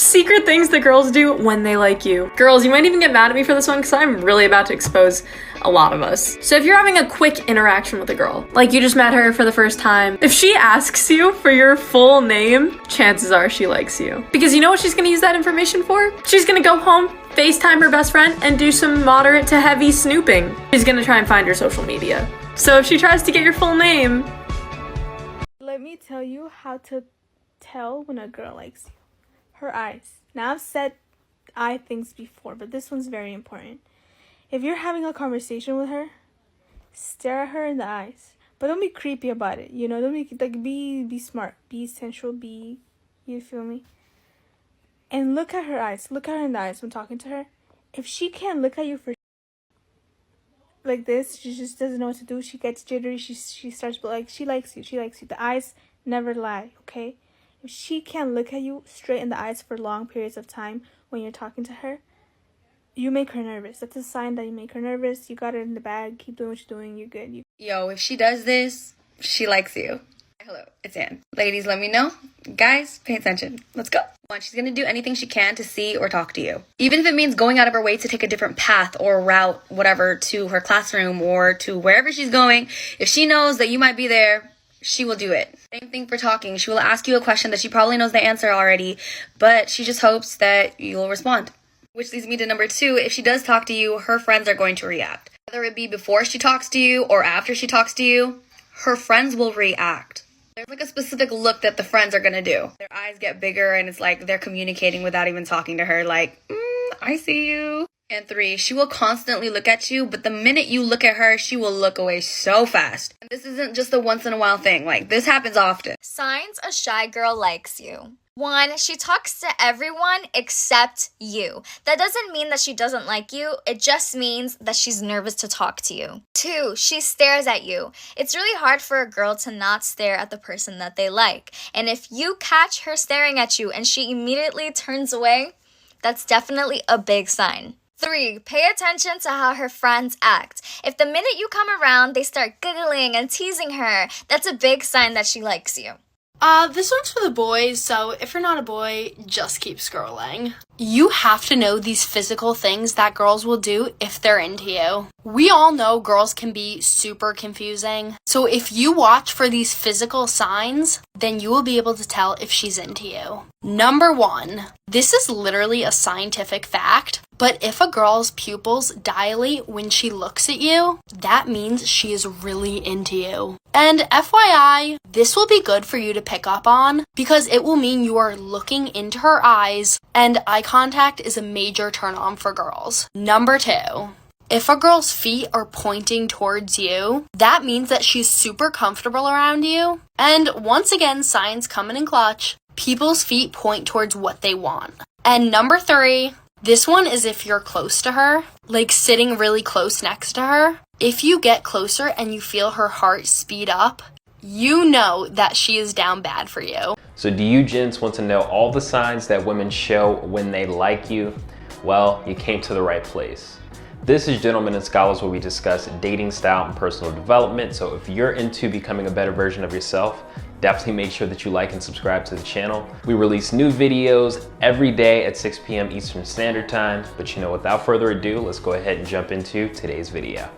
Secret things that girls do when they like you. Girls, you might even get mad at me for this one because I'm really about to expose a lot of us. So if you're having a quick interaction with a girl, like you just met her for the first time, if she asks you for your full name, chances are she likes you. Because you know what she's gonna use that information for? She's gonna go home, FaceTime her best friend, and do some moderate to heavy snooping. She's gonna try and find your social media. So if she tries to get your full name, let me tell you how to tell when a girl likes you. Her eyes. Now I've said eye things before, but this one's very important. If you're having a conversation with her, stare at her in the eyes, but don't be creepy about it. You know, don't be smart, be sensual, you feel me? And look at her eyes. Look at her in the eyes when talking to her. If she can't look at you for like this, she just doesn't know what to do. She gets jittery. She starts she likes you. She likes you. The eyes never lie. Okay. If she can't look at you straight in the eyes for long periods of time when you're talking to her, you make her nervous. That's a sign that you make her nervous. You got it in the bag. Keep doing what you're doing. You're good. Yo, if she does this, she likes you. Hello, it's Ann. Ladies, let me know. Guys, pay attention. Let's go. One, she's gonna do anything she can to see or talk to you. Even if it means going out of her way to take a different path or route, whatever, to her classroom or to wherever she's going. If she knows that you might be there, she will do it. Same thing for talking. She will ask you a question that she probably knows the answer already, but she just hopes that you'll respond. Which leads me to number 2. If she does talk to you, her friends are going to react. Whether it be before she talks to you or after she talks to you, her friends will react. There's like a specific look that the friends are going to do. Their eyes get bigger and it's like they're communicating without even talking to her. Like, I see you. And 3, she will constantly look at you, but the minute you look at her, she will look away so fast. And this isn't just a once in a while thing. Like, this happens often. Signs a shy girl likes you. 1, she talks to everyone except you. That doesn't mean that she doesn't like you. It just means that she's nervous to talk to you. 2, she stares at you. It's really hard for a girl to not stare at the person that they like. And if you catch her staring at you and she immediately turns away, that's definitely a big sign. 3, pay attention to how her friends act. If the minute you come around, they start giggling and teasing her, that's a big sign that she likes you. This one's for the boys, so if you're not a boy, just keep scrolling. You have to know these physical things that girls will do if they're into you. We all know girls can be super confusing, so if you watch for these physical signs, then you will be able to tell if she's into you. Number 1, this is literally a scientific fact, but if a girl's pupils dilate when she looks at you, that means she is really into you. And FYI, this will be good for you to pick up on because it will mean you are looking into her eyes, and eye contact is a major turn on for girls. Number 2, if a girl's feet are pointing towards you, that means that she's super comfortable around you. And once again, signs coming in clutch. People's feet point towards what they want. And number 3, this one is if you're close to her, like sitting really close next to her. If you get closer and you feel her heart speed up, you know that she is down bad for you. So do you gents want to know all the signs that women show when they like you? Well, you came to the right place. This is Gentlemen and Scholars, where we discuss dating style and personal development. So if you're into becoming a better version of yourself, definitely make sure that you like and subscribe to the channel. We release new videos every day at 6 p.m. Eastern Standard Time. But you know, without further ado, let's go ahead and jump into today's video.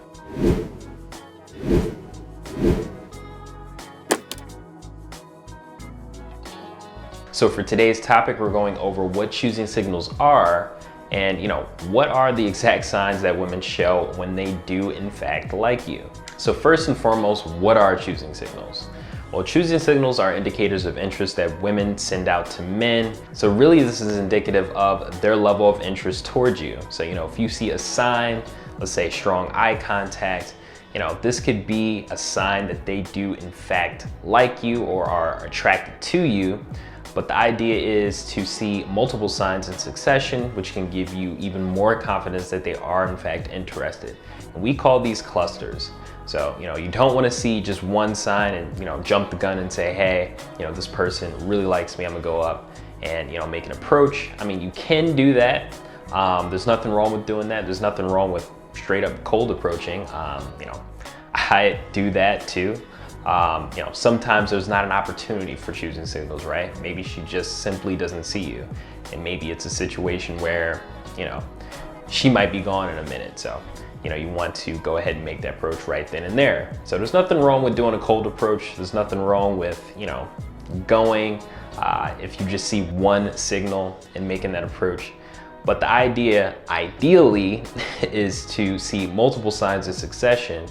So for today's topic, we're going over what choosing signals are and, you know, what are the exact signs that women show when they do in fact like you. So first and foremost, what are choosing signals? Well, choosing signals are indicators of interest that women send out to men. So really this is indicative of their level of interest towards you. So, you know, if you see a sign, let's say strong eye contact, you know, this could be a sign that they do in fact like you or are attracted to you. But the idea is to see multiple signs in succession, which can give you even more confidence that they are in fact interested. And we call these clusters. So, you know, you don't want to see just one sign and, you know, jump the gun and say, hey, you know, this person really likes me, I'm gonna go up and, you know, make an approach. I mean, you can do that. There's nothing wrong with doing that. There's nothing wrong with straight up cold approaching. You know, I do that too. Sometimes there's not an opportunity for choosing signals, right? Maybe she just simply doesn't see you. And maybe it's a situation where, she might be gone in a minute. So, you want to go ahead and make that approach right then and there. So there's nothing wrong with doing a cold approach. There's nothing wrong with, going if you just see one signal and making that approach. But the idea, ideally, is to see multiple signs in succession.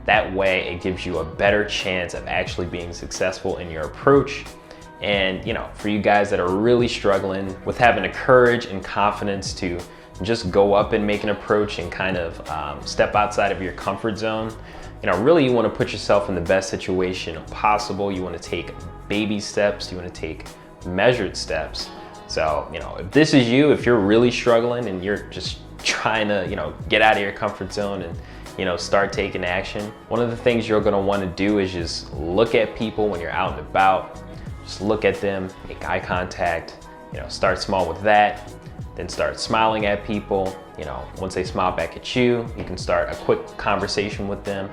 That way it gives you a better chance of actually being successful in your approach. And for you guys that are really struggling with having the courage and confidence to just go up and make an approach and kind of step outside of your comfort zone, really you want to put yourself in the best situation possible. You want to take baby steps, you want to take measured steps. So, if this is you, if you're really struggling and you're just trying to, get out of your comfort zone and, start taking action, one of the things you're going to want to do is just look at people when you're out and about. Just look at them, make eye contact, start small with that, then start smiling at people. Once they smile back at you, you can start a quick conversation with them.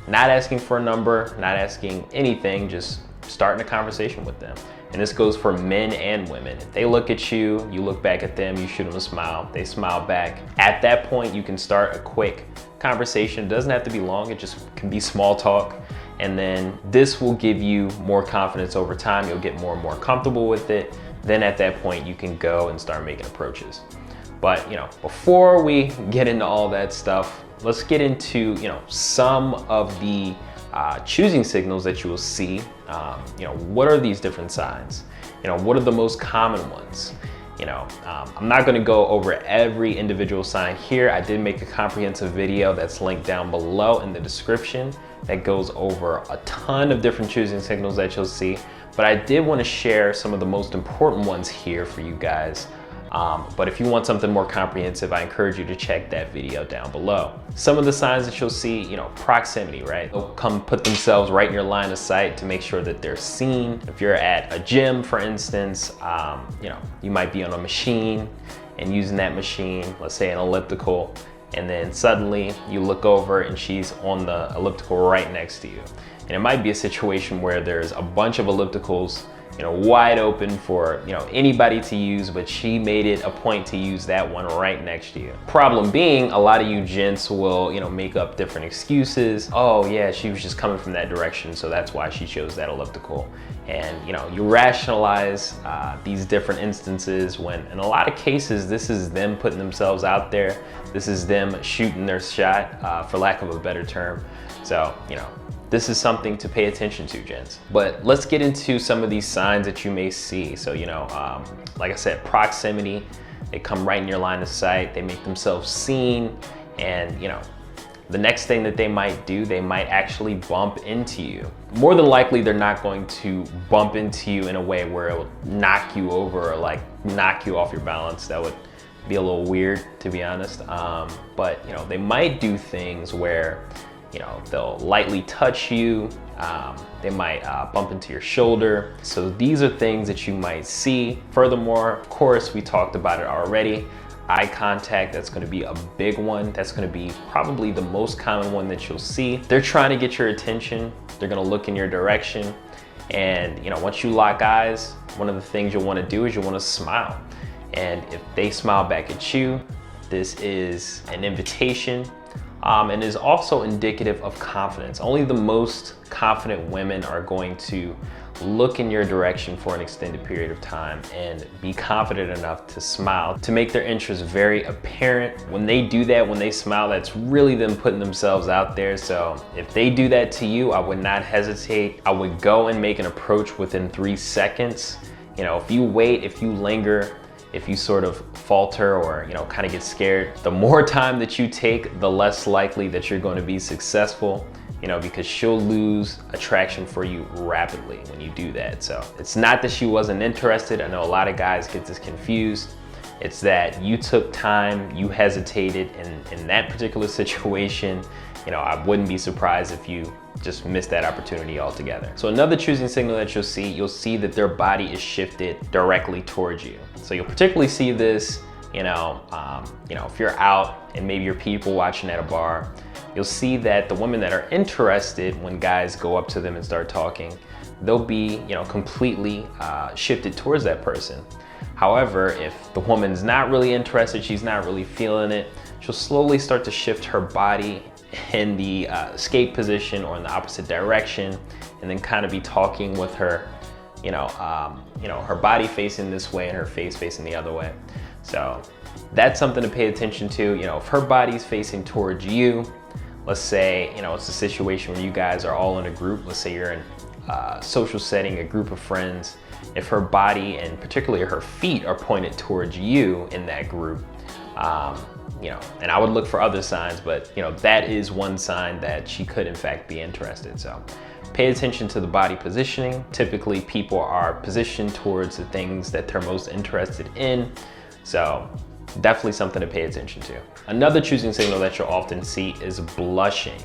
Not asking for a number, not asking anything, just starting a conversation with them. And this goes for men and women. If they look at you, you look back at them, you shoot them a smile, they smile back. At that point, you can start a quick conversation. It doesn't have to be long, it just can be small talk. And then this will give you more confidence over time. You'll get more and more comfortable with it. Then at that point, you can go and start making approaches. But before we get into all that stuff, let's get into some of the choosing signals that you will see. What are these different signs? What are the most common ones? I'm not going to go over every individual sign here. I did make a comprehensive video that's linked down below in the description that goes over a ton of different choosing signals that you'll see. But I did want to share some of the most important ones here for you guys. But if you want something more comprehensive, I encourage you to check that video down below. Some of the signs that you'll see, proximity, right? They'll come put themselves right in your line of sight to make sure that they're seen. If you're at a gym, for instance, you might be on a machine and using that machine, let's say an elliptical, and then suddenly you look over and she's on the elliptical right next to you. And it might be a situation where there's a bunch of ellipticals wide open for anybody to use, but she made it a point to use that one right next to you. Problem being, a lot of you gents will make up different excuses. Oh yeah, she was just coming from that direction, so that's why she chose that elliptical. And you rationalize these different instances when in a lot of cases this is them putting themselves out there. This is them shooting their shot, for lack of a better term. So this is something to pay attention to, gents. But let's get into some of these signs that you may see. So, like I said, proximity, they come right in your line of sight, they make themselves seen, and the next thing that they might do, they might actually bump into you. More than likely, they're not going to bump into you in a way where it will knock you over or like knock you off your balance. That would be a little weird, to be honest. But they might do things where they'll lightly touch you, they might bump into your shoulder. So these are things that you might see. Furthermore, of course, we talked about it already. Eye contact, that's gonna be a big one. That's gonna be probably the most common one that you'll see. They're trying to get your attention. They're gonna look in your direction. And once you lock eyes, one of the things you'll wanna do is you'll wanna smile. And if they smile back at you, this is an invitation. And is also indicative of confidence. Only the most confident women are going to look in your direction for an extended period of time and be confident enough to smile, to make their interest very apparent. When they do that, when they smile, that's really them putting themselves out there. So if they do that to you, I would not hesitate. I would go and make an approach within 3 seconds. If you wait, if you linger, if you sort of falter or kind of get scared, the more time that you take, the less likely that you're going to be successful, because she'll lose attraction for you rapidly when you do that. So it's not that she wasn't interested. I know a lot of guys get this confused. It's that you took time, you hesitated, and in that particular situation, I wouldn't be surprised if you just missed that opportunity altogether. So another choosing signal that you'll see that their body is shifted directly towards you. So you'll particularly see this, if you're out and maybe you're people watching at a bar, you'll see that the women that are interested, when guys go up to them and start talking, they'll be, completely shifted towards that person. However, if the woman's not really interested, she's not really feeling it, she'll slowly start to shift her body in the escape position or in the opposite direction, and then kind of be talking with her, her body facing this way and her face facing the other way. So that's something to pay attention to. If her body's facing towards you, let's say, it's a situation where you guys are all in a group. Let's say you're in a social setting, a group of friends. If her body and particularly her feet are pointed towards you in that group, and I would look for other signs, but that is one sign that she could in fact be interested. So pay attention to the body positioning. Typically people are positioned towards the things that they're most interested in. So definitely something to pay attention to. Another choosing signal that you'll often see is blushing.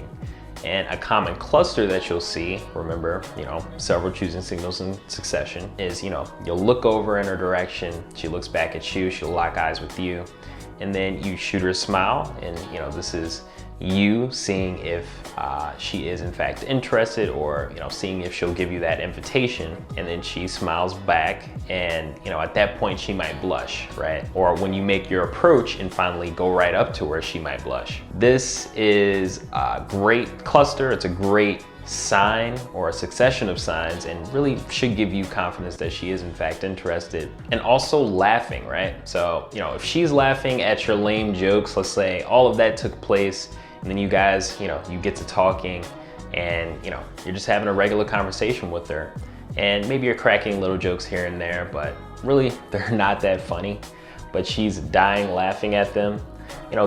And a common cluster that you'll see, remember, several choosing signals in succession, is, you'll look over in her direction, she looks back at you, she'll lock eyes with you, and then you shoot her a smile, and this is you seeing if she is in fact interested, or seeing if she'll give you that invitation, and then she smiles back, and at that point she might blush, right? Or when you make your approach and finally go right up to her, she might blush. This is a great cluster. It's a great sign or a succession of signs, and really should give you confidence that she is in fact interested. And also laughing, right? So if she's laughing at your lame jokes, let's say all of that took place, and then you guys, you get to talking, and you're just having a regular conversation with her, and maybe you're cracking little jokes here and there, but really they're not that funny, but she's dying laughing at them.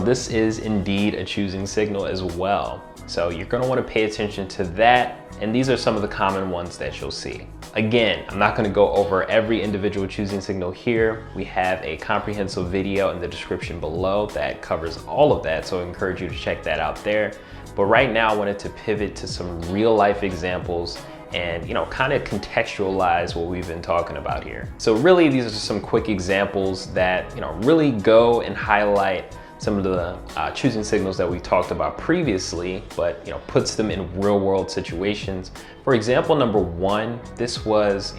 This is indeed a choosing signal as well. So you're gonna wanna pay attention to that, and these are some of the common ones that you'll see. Again, I'm not gonna go over every individual choosing signal here. We have a comprehensive video in the description below that covers all of that, so I encourage you to check that out there. But right now I wanted to pivot to some real life examples and kind of contextualize what we've been talking about here. So really, these are just some quick examples that really go and highlight some of the choosing signals that we talked about previously, but puts them in real world situations. For example, number one, this was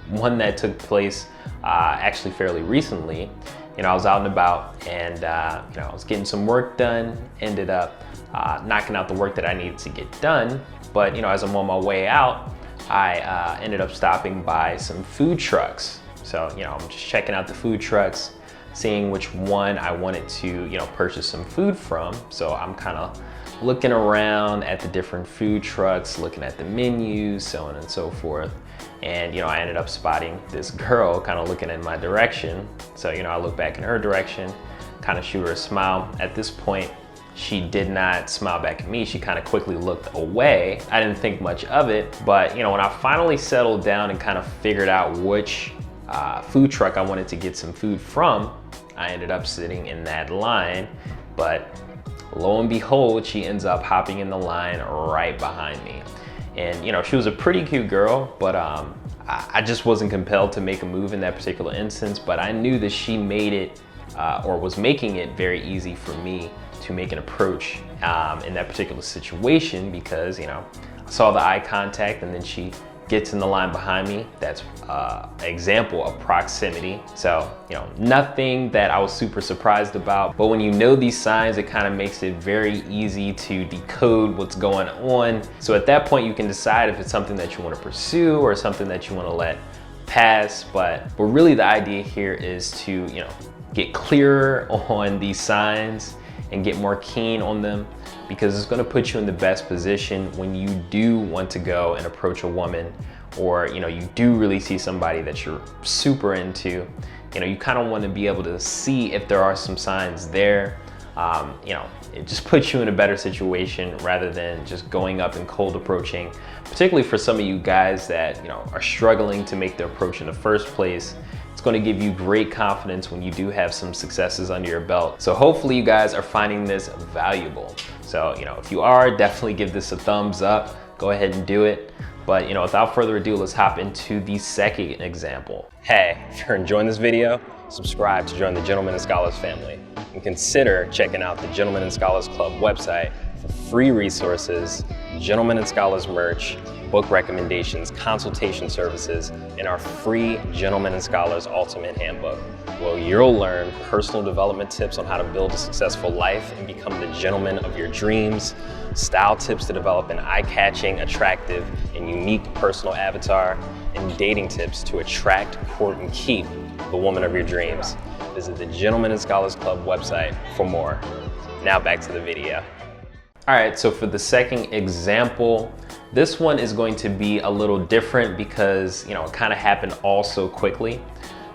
one that took place actually fairly recently. I was out and about, and I was getting some work done, ended up knocking out the work that I needed to get done. But as I'm on my way out, I ended up stopping by some food trucks. So I'm just checking out the food trucks, seeing which one I wanted to purchase some food from. So I'm kind of looking around at the different food trucks, looking at the menus, so on and so forth. And I ended up spotting this girl kind of looking in my direction. So I look back in her direction, kind of shoot her a smile. At this point, she did not smile back at me. She kind of quickly looked away. I didn't think much of it, but when I finally settled down and kind of figured out which food truck I wanted to get some food from, I ended up sitting in that line. But lo and behold, she ends up hopping in the line right behind me. And she was a pretty cute girl, but I just wasn't compelled to make a move in that particular instance. But I knew that she made it or was making it very easy for me to make an approach in that particular situation, because I saw the eye contact, and then she gets in the line behind me. That's an example of proximity. So nothing that I was super surprised about, but when you know these signs, it kind of makes it very easy to decode what's going on. So at that point, you can decide if it's something that you want to pursue or something that you want to let pass. But really the idea here is to get clearer on these signs and get more keen on them, because it's going to put you in the best position when you do want to go and approach a woman, or you do really see somebody that you're super into. You kind of want to be able to see if there are some signs there. It just puts you in a better situation rather than just going up and cold approaching, particularly for some of you guys that are struggling to make the approach in the first place. It's going to give you great confidence when you do have some successes under your belt. So hopefully you guys are finding this valuable. So if you are, definitely give this a thumbs up. Go ahead and do it. But without further ado, let's hop into the second example. Hey, if you're enjoying this video, subscribe to join the Gentlemen and Scholars family, and consider checking out the Gentlemen and Scholars Club website free resources, Gentlemen and Scholars merch, book recommendations, consultation services, and our free Gentlemen and Scholars Ultimate Handbook, where you'll learn personal development tips on how to build a successful life and become the gentleman of your dreams, style tips to develop an eye-catching, attractive, and unique personal avatar, and dating tips to attract, court, and keep the woman of your dreams. Visit the Gentlemen and Scholars Club website for more. Now back to the video. All right, so for the second example, this one is going to be a little different because, it kind of happened all so quickly.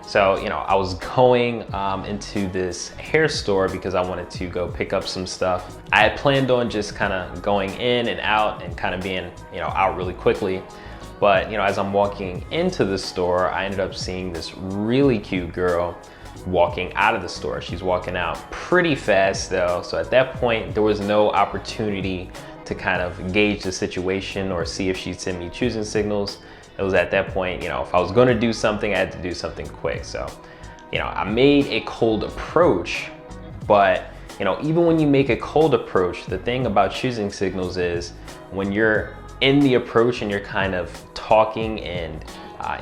So, I was going into this hair store because I wanted to go pick up some stuff. I had planned on just kind of going in and out and kind of being, out really quickly. But, as I'm walking into the store, I ended up seeing this really cute girl walking out of the store. She's walking out pretty fast though. So at that point, there was no opportunity to kind of gauge the situation or see if she'd send me choosing signals. It was at that point, if I was going to do something, I had to do something quick. So, I made a cold approach, but, even when you make a cold approach, the thing about choosing signals is when you're in the approach and you're kind of talking and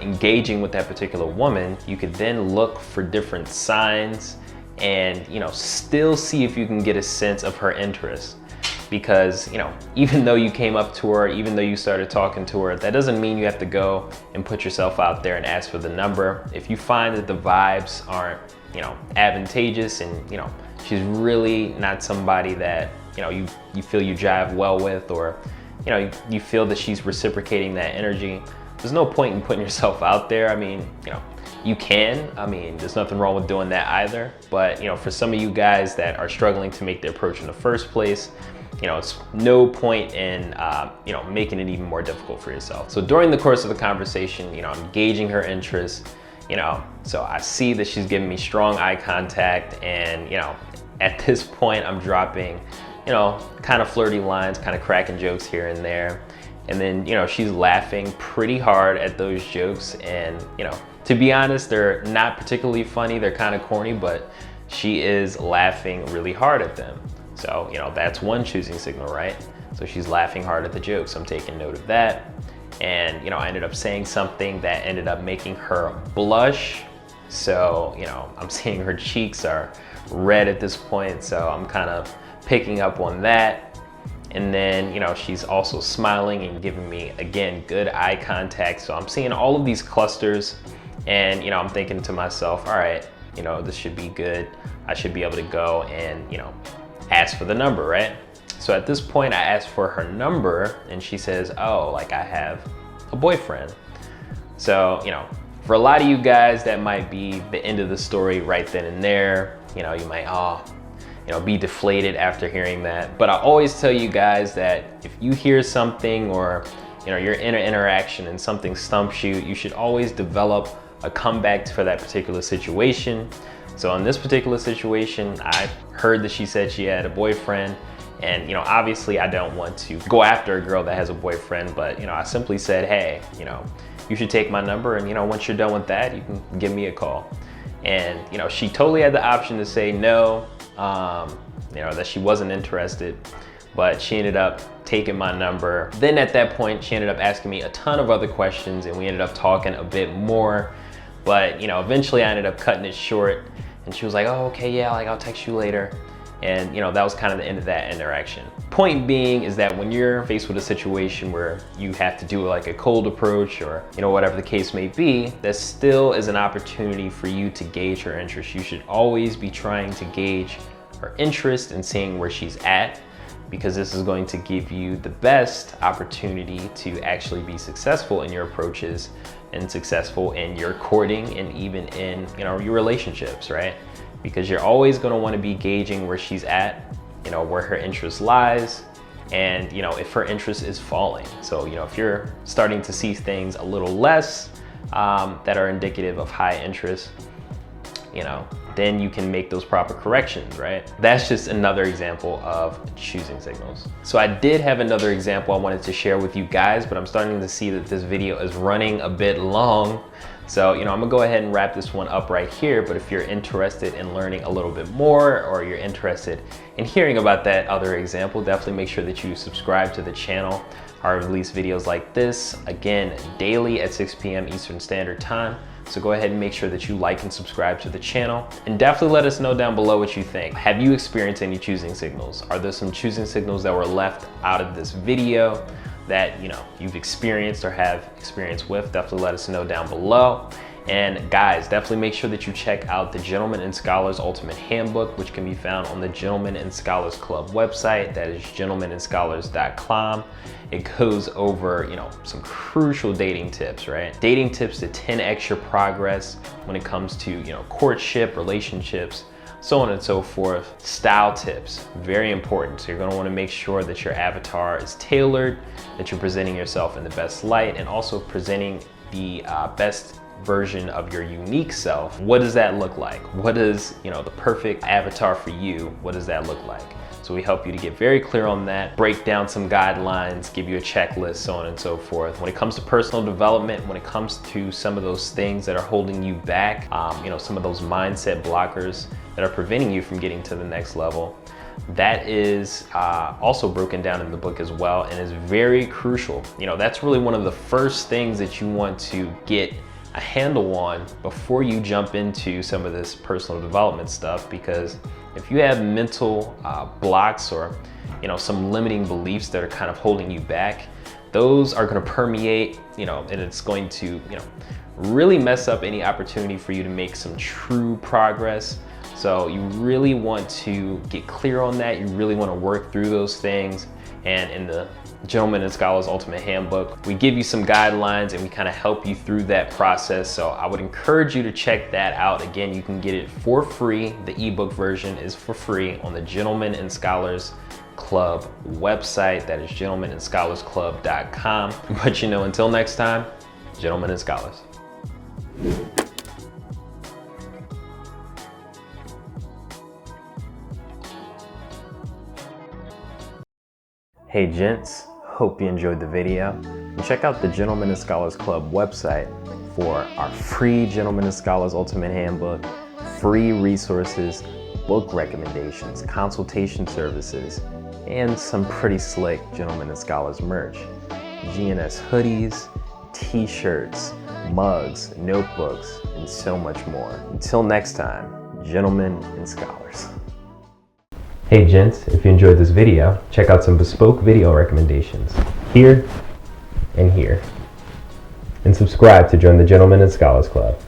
engaging with that particular woman, you could then look for different signs and, still see if you can get a sense of her interest. Because, even though you came up to her, even though you started talking to her, that doesn't mean you have to go and put yourself out there and ask for the number. If you find that the vibes aren't, advantageous and, she's really not somebody that, you feel you jive well with, or, you feel that she's reciprocating that energy, there's no point in putting yourself out there. I mean, you can. I mean, there's nothing wrong with doing that either. But, for some of you guys that are struggling to make the approach in the first place, it's no point in, making it even more difficult for yourself. So during the course of the conversation, I'm gauging her interest, so I see that she's giving me strong eye contact, and, at this point I'm dropping, kind of flirty lines, kind of cracking jokes here and there. And then, she's laughing pretty hard at those jokes. And, to be honest, they're not particularly funny. They're kind of corny, but she is laughing really hard at them. So, that's one choosing signal, right? So she's laughing hard at the jokes. I'm taking note of that. And, I ended up saying something that ended up making her blush. So, I'm seeing her cheeks are red at this point. So I'm kind of picking up on that. And then, she's also smiling and giving me, again, good eye contact. So I'm seeing all of these clusters, and, I'm thinking to myself, all right, this should be good. I should be able to go and, ask for the number, right? So at this point, I asked for her number, and she says, oh, like I have a boyfriend. So, for a lot of you guys, that might be the end of the story right then and there. You might, be deflated after hearing that. But I always tell you guys that if you hear something, or, you're in an interaction and something stumps you, you should always develop a comeback for that particular situation. So in this particular situation, I heard that she said she had a boyfriend, and, obviously I don't want to go after a girl that has a boyfriend, but, I simply said, hey, you should take my number, and, once you're done with that, you can give me a call. And, she totally had the option to say no, that she wasn't interested, but she ended up taking my number. Then at that point, she ended up asking me a ton of other questions, and we ended up talking a bit more. But, eventually I ended up cutting it short, and she was like, oh, okay, yeah, like I'll text you later. And, that was kind of the end of that interaction. Point being is that when you're faced with a situation where you have to do like a cold approach, or, whatever the case may be, that still is an opportunity for you to gauge her interest. You should always be trying to gauge her interest and seeing where she's at, because this is going to give you the best opportunity to actually be successful in your approaches and successful in your courting and even in, your relationships, right? Because you're always going to want to be gauging where she's at, where her interest lies, and, if her interest is falling. So, if you're starting to see things a little less that are indicative of high interest, then you can make those proper corrections, right? That's just another example of choosing signals. So I did have another example I wanted to share with you guys, but I'm starting to see that this video is running a bit long. So, I'm gonna go ahead and wrap this one up right here, but if you're interested in learning a little bit more, or you're interested in hearing about that other example, definitely make sure that you subscribe to the channel. I release videos like this, again, daily at 6 p.m. Eastern Standard Time. So go ahead and make sure that you like and subscribe to the channel, and definitely let us know down below what you think. Have you experienced any choosing signals? Are there some choosing signals that were left out of this video that you've experienced or have experience with? Definitely let us know down below. And guys, definitely make sure that you check out the Gentlemen and Scholars Ultimate Handbook, which can be found on the Gentlemen and Scholars Club website. That is gentlemenandscholars.com. It goes over, some crucial dating tips, right? Dating tips to 10x your progress when it comes to, courtship, relationships, so on and so forth. Style tips, very important. So you're gonna wanna make sure that your avatar is tailored, that you're presenting yourself in the best light, and also presenting the best version of your unique self. What does that look like? What is, the perfect avatar for you? What does that look like? So we help you to get very clear on that, break down some guidelines, give you a checklist, so on and so forth. When it comes to personal development, when it comes to some of those things that are holding you back, some of those mindset blockers that are preventing you from getting to the next level, that is also broken down in the book as well, and is very crucial. That's really one of the first things that you want to get a handle on before you jump into some of this personal development stuff, because if you have mental blocks or some limiting beliefs that are kind of holding you back, those are going to permeate, and it's going to really mess up any opportunity for you to make some true progress. So you really want to get clear on that. You really want to work through those things. And in the Gentlemen and Scholars Ultimate Handbook, we give you some guidelines and we kind of help you through that process. So I would encourage you to check that out. Again, you can get it for free. The ebook version is for free on the Gentlemen and Scholars Club website. That is gentlemenandscholarsclub.com. But until next time, Gentlemen and Scholars. Hey gents, hope you enjoyed the video. And check out the Gentlemen and Scholars Club website for our free Gentlemen and Scholars Ultimate Handbook, free resources, book recommendations, consultation services, and some pretty slick Gentlemen and Scholars merch. GNS hoodies, t-shirts, mugs, notebooks, and so much more. Until next time, Gentlemen and Scholars. Hey gents, if you enjoyed this video, check out some bespoke video recommendations here and here. And subscribe to join the Gentlemen and Scholars Club.